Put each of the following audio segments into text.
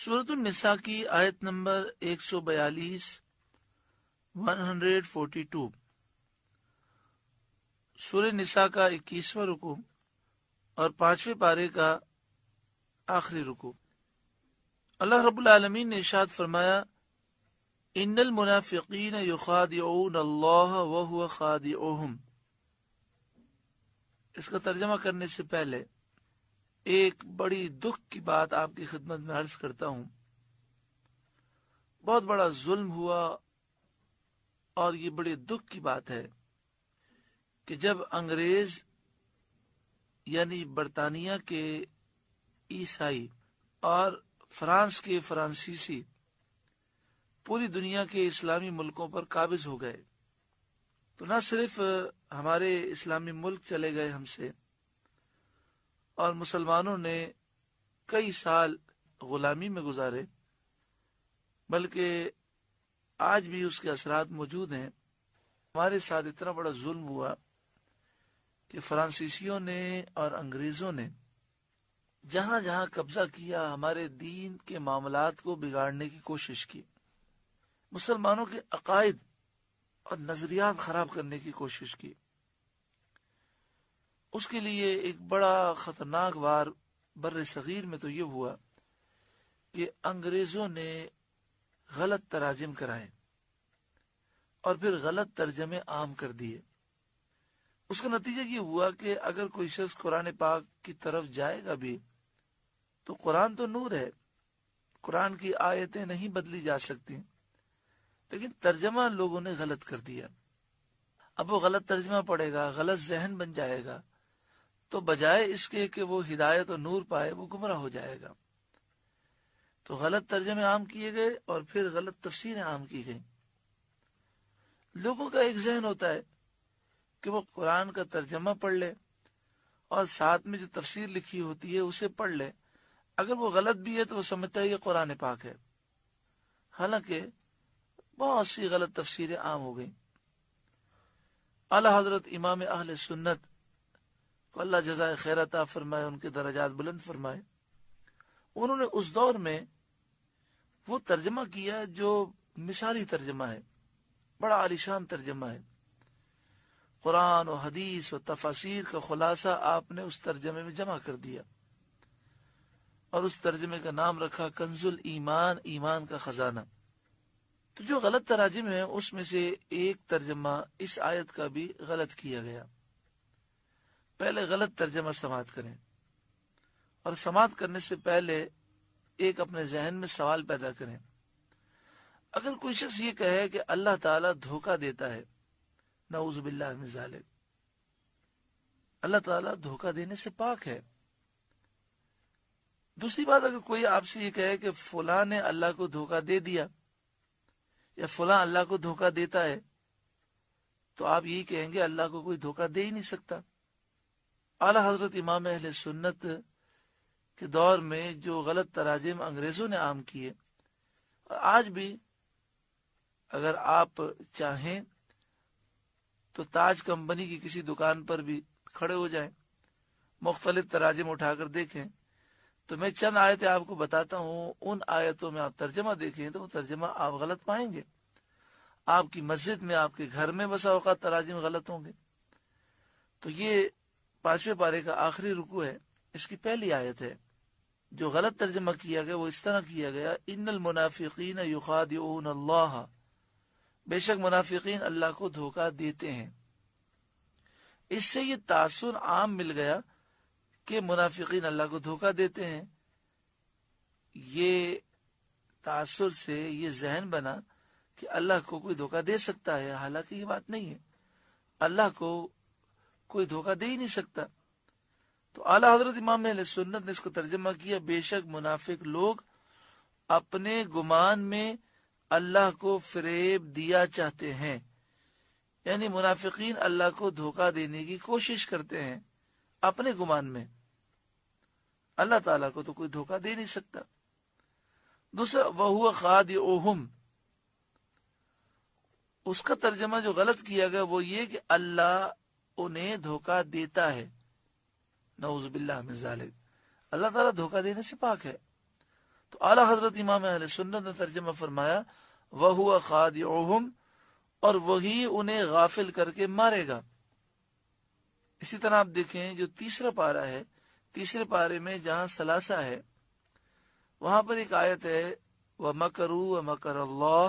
سورۃ النساء کی آیت نمبر 142 142 سورہ نساء کا 21واں رکوع اور 5ویں پارے کا آخری رکوع۔ اللہ رب العالمین نے ارشاد فرمایا، ان المنافقین یخادعون اللہ وہو خادعهم۔ اس کا ترجمہ کرنے سے پہلے ایک بڑی دکھ کی بات آپ کی خدمت میں عرض کرتا ہوں۔ بہت بڑا ظلم ہوا اور یہ بڑی دکھ کی بات ہے کہ جب انگریز یعنی برطانیہ کے عیسائی اور فرانس کے فرانسیسی پوری دنیا کے اسلامی ملکوں پر قابض ہو گئے، تو نہ صرف ہمارے اسلامی ملک چلے گئے ہم سے، اور مسلمانوں نے کئی سال غلامی میں گزارے، بلکہ آج بھی اس کے اثرات موجود ہیں۔ ہمارے ساتھ اتنا بڑا ظلم ہوا کہ فرانسیسیوں نے اور انگریزوں نے جہاں جہاں قبضہ کیا، ہمارے دین کے معاملات کو بگاڑنے کی کوشش کی، مسلمانوں کے عقائد اور نظریات خراب کرنے کی کوشش کی۔ اس کے لیے ایک بڑا خطرناک وار بر صغیر میں تو یہ ہوا کہ انگریزوں نے غلط تراجم کرائے اور پھر غلط ترجمے عام کر دیے۔ اس کا نتیجہ یہ ہوا کہ اگر کوئی شخص قرآن پاک کی طرف جائے گا بھی تو قرآن تو نور ہے، قرآن کی آیتیں نہیں بدلی جا سکتی، لیکن ترجمہ لوگوں نے غلط کر دیا۔ اب وہ غلط ترجمہ پڑے گا، غلط ذہن بن جائے گا، تو بجائے اس کے کہ وہ ہدایت اور نور پائے، وہ گمراہ ہو جائے گا۔ تو غلط ترجمے عام کیے گئے اور پھر غلط تفسیریں عام کی گئیں۔ لوگوں کا ایک ذہن ہوتا ہے کہ وہ قرآن کا ترجمہ پڑھ لے اور ساتھ میں جو تفسیر لکھی ہوتی ہے اسے پڑھ لے، اگر وہ غلط بھی ہے تو وہ سمجھتا ہے یہ قرآن پاک ہے، حالانکہ بہت سی غلط تفسیریں عام ہو گئیں۔ اعلیٰ حضرت امام اہل سنت کو اللہ جزائے خیر عطا فرمائے، ان کے درجات بلند فرمائے، انہوں نے اس دور میں وہ ترجمہ کیا جو مثالی ترجمہ ہے، بڑا عالیشان ترجمہ ہے۔ قرآن و حدیث و تفاسیر کا خلاصہ آپ نے اس ترجمے میں جمع کر دیا، اور اس ترجمے کا نام رکھا کنز الایمان، ایمان کا خزانہ۔ تو جو غلط تراجم ہیں اس میں سے ایک ترجمہ اس آیت کا بھی غلط کیا گیا۔ پہلے غلط ترجمہ سماعت کریں، اور سماعت کرنے سے پہلے ایک اپنے ذہن میں سوال پیدا کریں۔ اگر کوئی شخص یہ کہے کہ اللہ تعالیٰ دھوکہ دیتا ہے، نعوذ باللہ من ذالک، اللہ تعالیٰ دھوکہ دینے سے پاک ہے۔ دوسری بات، اگر کوئی آپ سے یہ کہے کہ فلاں نے اللہ کو دھوکہ دے دیا یا فلاں اللہ کو دھوکہ دیتا ہے، تو آپ یہی کہیں گے اللہ کو کوئی دھوکہ دے ہی نہیں سکتا۔ اعلیٰ حضرت امام اہل سنت کے دور میں جو غلط تراجم انگریزوں نے عام کیے، اور آج بھی اگر آپ چاہیں تو تاج کمپنی کی کسی دکان پر بھی کھڑے ہو جائیں، مختلف تراجم اٹھا کر دیکھیں، تو میں چند آیتیں آپ کو بتاتا ہوں، ان آیتوں میں آپ ترجمہ دیکھیں تو وہ ترجمہ آپ غلط پائیں گے۔ آپ کی مسجد میں، آپ کے گھر میں بسا اوقات تراجم غلط ہوں گے۔ تو یہ 5ویں پارے کا آخری رکوع ہے، اس کی پہلی آیت ہے۔ جو غلط ترجمہ کیا گیا وہ اس طرح کیا گیا، ان المنافقین یخادعون اللہ، بے شک منافقین اللہ کو دھوکہ دیتے ہیں۔ اس سے یہ تاثر عام مل گیا کہ منافقین اللہ کو دھوکہ دیتے ہیں۔ یہ تاثر سے یہ ذہن بنا کہ اللہ کو کوئی دھوکہ دے سکتا ہے، حالانکہ یہ بات نہیں ہے، اللہ کو کوئی دھوکہ دے ہی نہیں سکتا۔ تو اعلیٰ حضرت امام اہل سنت نے اس کو ترجمہ کیا، بے شک منافق لوگ اپنے گمان میں اللہ کو فریب دیا چاہتے ہیں، یعنی منافقین اللہ کو دھوکہ دینے کی کوشش کرتے ہیں اپنے گمان میں، اللہ تعالیٰ کو تو کوئی دھوکہ دے نہیں سکتا۔ دوسرا، وَهُوَ خَادِعُهُمْ، اس کا ترجمہ جو غلط کیا گیا وہ یہ کہ اللہ انہیں دھوکہ دیتا ہے، نعوذ باللہ من ذالک، اللہ تعالیٰ دھوکہ دینے سے پاک ہے۔ تو اعلیٰ حضرت امام اہل سنت نے ترجمہ فرمایا وَهُوَ خَادِعُهُمْ، اور وہی انہیں غافل کر کے مارے گا۔ اسی طرح آپ دیکھیں جو تیسرا پارہ ہے، تیسرے پارے میں جہاں ثلاثہ ہے وہاں پر ایک آیت ہے وَمَكَرُوا وَمَكَرَ اللَّهُ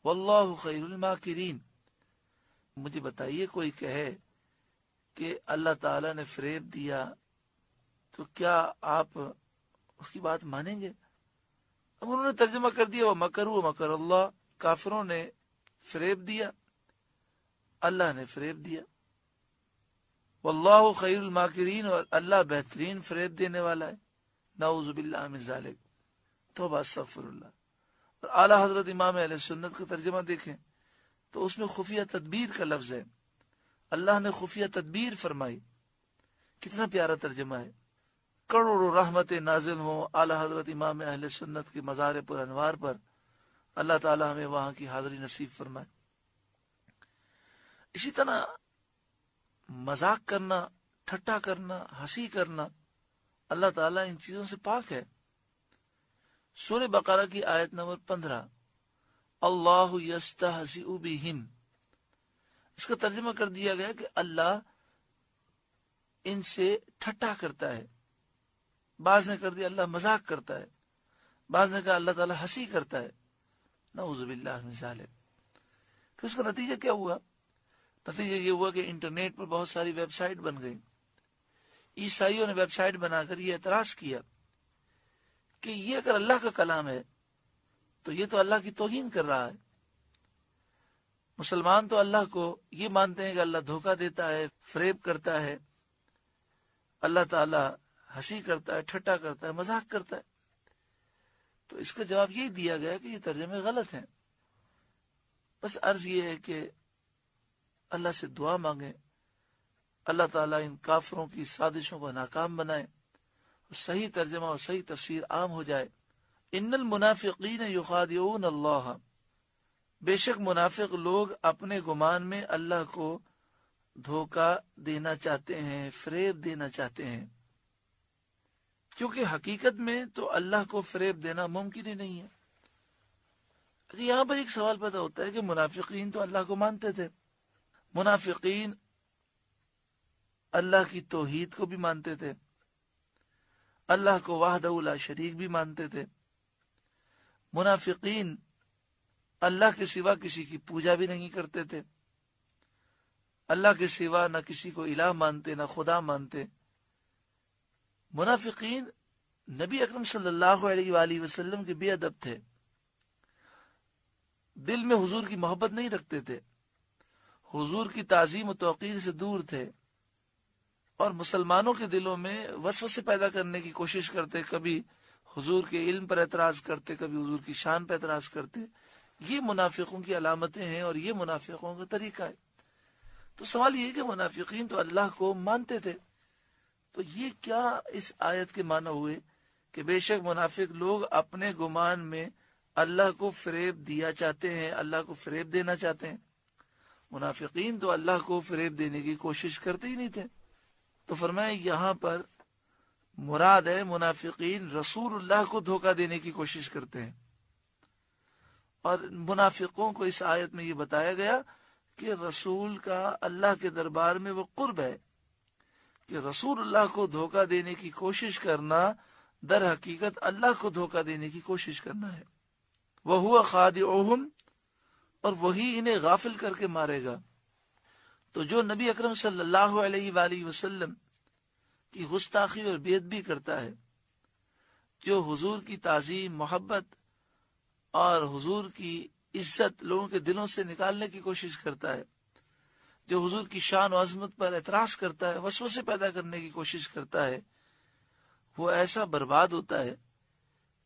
وَاللَّهُ خَيْرُ الْمَاكِرِينَ۔ مجھے بتائیے کوئی کہے کہ اللہ تعالیٰ نے فریب دیا تو کیا آپ اس کی بات مانیں گے؟ اب انہوں نے ترجمہ کر دیا وَمَكَرُوا وَمَكَرَ اللَّهُ، کافروں نے فریب دیا، اللہ نے فریب دیا، واللہ خیر الماکرین، اور اللہ بہترین فریب دینے والا ہے، نعوذ باللہ من ذالک، توبہ استغفر اللہ۔ اور اعلیٰ حضرت امام اہل سنت کا ترجمہ دیکھیں تو اس میں خفیہ تدبیر کا لفظ ہے، اللہ نے خفیہ تدبیر فرمائی، کتنا پیارا ترجمہ ہے۔ کروڑوں رحمت نازل ہوں اعلیٰ حضرت امام اہل سنت کی مزار پر انوار پر، اللہ تعالی ہمیں وہاں کی حاضری نصیب فرمائے۔ اسی طرح مذاق کرنا، ٹھٹا کرنا، ہنسی کرنا، اللہ تعالیٰ ان چیزوں سے پاک ہے۔ سورہ بقرہ کی آیت نمبر 15، اللہ یستہزئ بہم، اس کا ترجمہ کر دیا گیا کہ اللہ ان سے ٹھٹا کرتا ہے، بعض نے کر دیا اللہ مذاق کرتا ہے، بعض نے کہا اللہ تعالیٰ ہنسی کرتا ہے، نعوذ باللہ من ذالک۔ پھر اس کا نتیجہ کیا ہوا؟ نتیجہ یہ ہوا کہ انٹرنیٹ پر بہت ساری ویب سائٹ بن گئی۔ عیسائیوں نے ویب سائٹ بنا کر یہ اعتراض کیا کہ یہ اگر اللہ کا کلام ہے تو یہ تو اللہ کی توہین کر رہا ہے۔ مسلمان تو اللہ کو یہ مانتے ہیں کہ اللہ دھوکہ دیتا ہے، فریب کرتا ہے، اللہ تعالیٰ ہنسی کرتا ہے، ٹھٹا کرتا ہے، مذاق کرتا ہے۔ تو اس کا جواب یہی دیا گیا کہ یہ ترجمے غلط ہیں۔ بس عرض یہ ہے کہ اللہ سے دعا مانگیں، اللہ تعالیٰ ان کافروں کی سازشوں کو ناکام بنائے، صحیح ترجمہ اور صحیح تفسیر عام ہو جائے۔ ان المنافقین یخادعون اللہ، بے شک منافق لوگ اپنے گمان میں اللہ کو دھوکہ دینا چاہتے ہیں، فریب دینا چاہتے ہیں، کیونکہ حقیقت میں تو اللہ کو فریب دینا ممکن ہی نہیں ہے۔ یہاں پر ایک سوال پیدا ہوتا ہے کہ منافقین تو اللہ کو مانتے تھے، منافقین اللہ کی توحید کو بھی مانتے تھے، اللہ کو وحدہ لا شریک بھی مانتے تھے، منافقین اللہ کے سوا کسی کی پوجا بھی نہیں کرتے تھے، اللہ کے سوا نہ کسی کو الہ مانتے نہ خدا مانتے۔ منافقین نبی اکرم صلی اللہ علیہ وآلہ وسلم کے بے ادب تھے، دل میں حضور کی محبت نہیں رکھتے تھے، حضور کی تعظیم و توقیر سے دور تھے، اور مسلمانوں کے دلوں میں وسوسے پیدا کرنے کی کوشش کرتے، کبھی حضور کے علم پر اعتراض کرتے، کبھی حضور کی شان پر اعتراض کرتے۔ یہ منافقوں کی علامتیں ہیں اور یہ منافقوں کا طریقہ ہے۔ تو سوال یہ ہے کہ منافقین تو اللہ کو مانتے تھے، تو یہ کیا اس آیت کے معنی ہوئے کہ بے شک منافق لوگ اپنے گمان میں اللہ کو فریب دیا چاہتے ہیں، اللہ کو فریب دینا چاہتے ہیں۔ منافقین تو اللہ کو فریب دینے کی کوشش کرتے ہی نہیں تھے۔ تو فرمایا یہاں پر مراد ہے منافقین رسول اللہ کو دھوکہ دینے کی کوشش کرتے ہیں، اور منافقوں کو اس آیت میں یہ بتایا گیا کہ رسول کا اللہ کے دربار میں وہ قرب ہے، کہ رسول اللہ کو دھوکہ دینے کی کوشش کرنا در حقیقت اللہ کو دھوکہ دینے کی کوشش کرنا ہے۔ وَهُوَ خَادِعُهُمْ، اور وہی انہیں غافل کر کے مارے گا۔ تو جو نبی اکرم صلی اللہ علیہ وآلہ وسلم کی گستاخی اور بے ادبی کرتا ہے، جو حضور کی تعظیم، محبت اور حضور کی عزت لوگوں کے دلوں سے نکالنے کی کوشش کرتا ہے، جو حضور کی شان و عظمت پر اعتراض کرتا ہے، وسوسے پیدا کرنے کی کوشش کرتا ہے، وہ ایسا برباد ہوتا ہے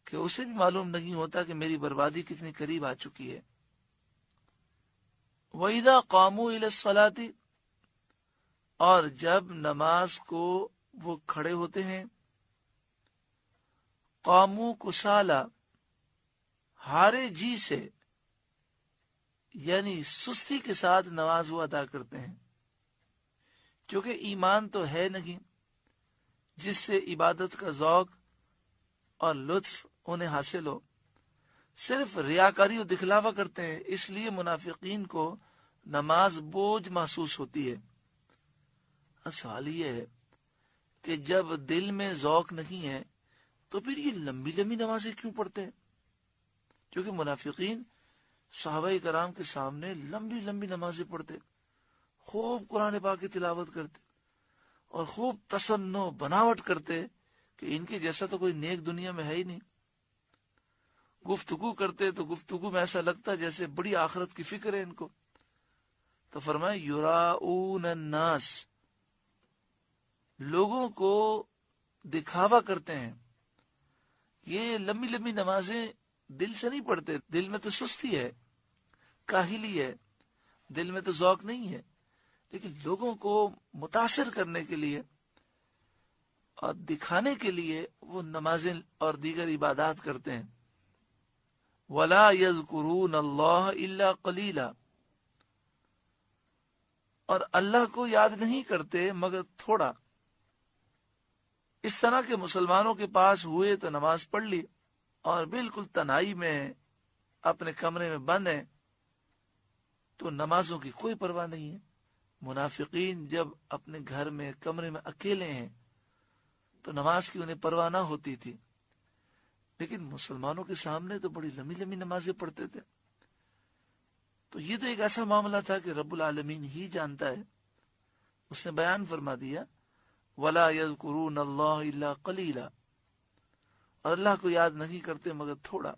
کہ اسے بھی معلوم نہیں ہوتا کہ میری بربادی کتنی قریب آ چکی ہے۔ وَإِذَا قَامُوا إِلَى الصَّلَاةِ، اور جب نماز کو وہ کھڑے ہوتے ہیں، قاموا کسالى، ہارے جی سے، یعنی سستی کے ساتھ نماز وہ ادا کرتے ہیں، کیونکہ ایمان تو ہے نہیں جس سے عبادت کا ذوق اور لطف انہیں حاصل ہو، صرف ریاکاری و دکھلاوا کرتے ہیں، اس لیے منافقین کو نماز بوجھ محسوس ہوتی ہے۔ اب سوال یہ ہے کہ جب دل میں ذوق نہیں ہے تو پھر یہ لمبی لمبی نمازیں کیوں پڑھتے ہیں؟ کیونکہ منافقین صحابہ کرام کے سامنے لمبی لمبی نمازیں پڑھتے، خوب قرآن پاک کی تلاوت کرتے اور خوب تصنع بناوٹ کرتے کہ ان کے جیسا تو کوئی نیک دنیا میں ہے ہی نہیں۔ گفتگو کرتے تو گفتگو میں ایسا لگتا جیسے بڑی آخرت کی فکر ہے ان کو۔ تو فرمائے یراؤن الناس، لوگوں کو دکھاوا کرتے ہیں۔ یہ لمبی لمبی نمازیں دل سے نہیں پڑھتے، دل میں تو سستی ہے، کاہلی ہے، دل میں تو ذوق نہیں ہے، لیکن لوگوں کو متاثر کرنے کے لیے اور دکھانے کے لیے وہ نمازیں اور دیگر عبادات کرتے ہیں۔ وَلَا يَذْكُرُونَ اللَّهَ إِلَّا قَلِيلًا، اور اللہ کو یاد نہیں کرتے مگر تھوڑا۔ اس طرح کے مسلمانوں کے پاس ہوئے تو نماز پڑھ لی اور بالکل تنہائی میں اپنے کمرے میں بند ہیں تو نمازوں کی کوئی پرواہ نہیں ہے۔ منافقین جب اپنے گھر میں کمرے میں اکیلے ہیں تو نماز کی انہیں پرواہ نہ ہوتی تھی، لیکن مسلمانوں کے سامنے تو بڑی لمبی لمبی نمازیں پڑھتے تھے۔ تو یہ تو ایک ایسا معاملہ تھا کہ رب العالمین ہی جانتا ہے۔ اس نے بیان فرما دیا وَلَا يَذْكُرُونَ اللَّهَ إِلَّا قَلِيلًا، اور اللہ کو یاد نہیں کرتے مگر تھوڑا۔